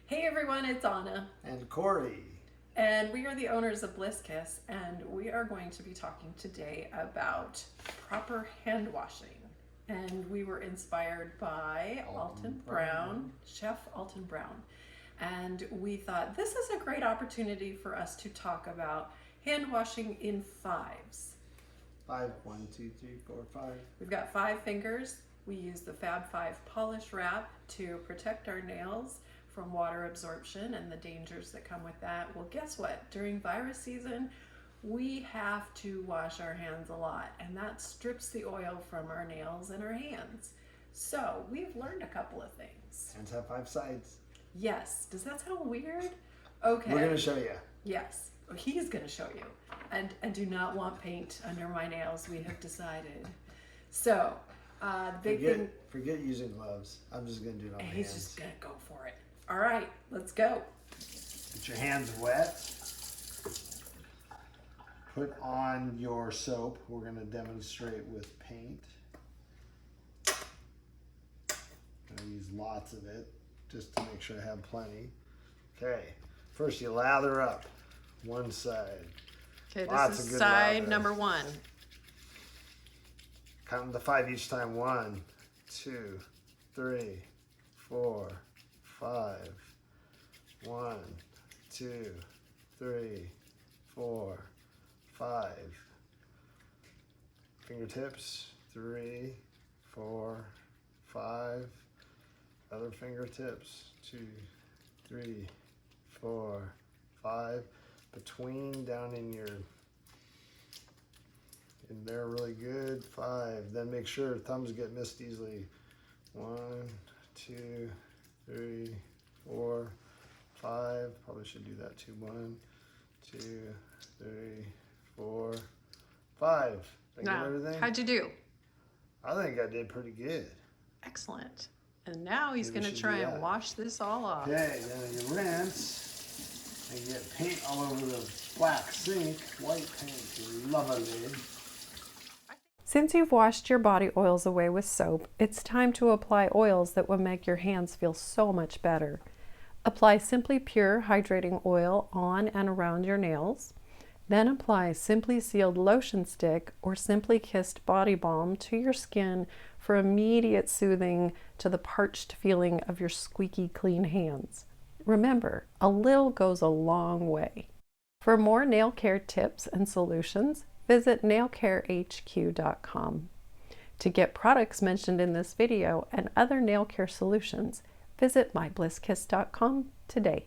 Hey everyone, it's Anna. And Corey. And we are the owners of Bliss, and we are going to be talking today about proper hand washing. And we were inspired by Alton Brown, Chef Alton Brown. And we thought this is a great opportunity for us to talk about hand washing in fives. Five, 1, 2, 3, 4, 5. We've got 5 fingers. We use the Fab 5 polish wrap to protect our nails from water absorption and the dangers that come with that. Well, guess what? During virus season, we have to wash our hands a lot, and that strips the oil from our nails and our hands. So we've learned a couple of things. Hands have 5 sides. Yes. Does that sound weird? Okay. We're going to show you. Yes. He's going to show you. And I do not want paint under my nails, we have decided. So, forget using gloves. I'm just going to do it on my hands. He's just going to go for it. All right, let's go. Get your hands wet. Put on your soap. We're going to demonstrate with paint. I'm going to use lots of it just to make sure I have plenty. Okay, first you lather up one side. Okay, this is side lather. number 1. Count to 5 each time. 1, 2, 3, 4, 5. 1, 2, 3, 4, 5. Fingertips. 3, 4, 5. Other fingertips. 2, 3, 4, 5. Between, down in there really good. 5. Then make sure thumbs get missed easily. 1, 2, 3, 4, 5. Probably should do that too. 1, 2, 3, 4, 5. Think of everything? How'd you do? I think I did pretty good. Excellent. And now he's going to try and wash this all off. Okay, then you rinse and get paint all over the black sink. White paint, lovely. Since you've washed your body oils away with soap, it's time to apply oils that will make your hands feel so much better. Apply Simply Pure Hydrating Oil on and around your nails. Then apply Simply Sealed Lotion Stick or Simply Kissed Body Balm to your skin for immediate soothing to the parched feeling of your squeaky clean hands. Remember, a little goes a long way. For more nail care tips and solutions, visit nailcarehq.com. To get products mentioned in this video and other nail care solutions, visit myblisskiss.com today.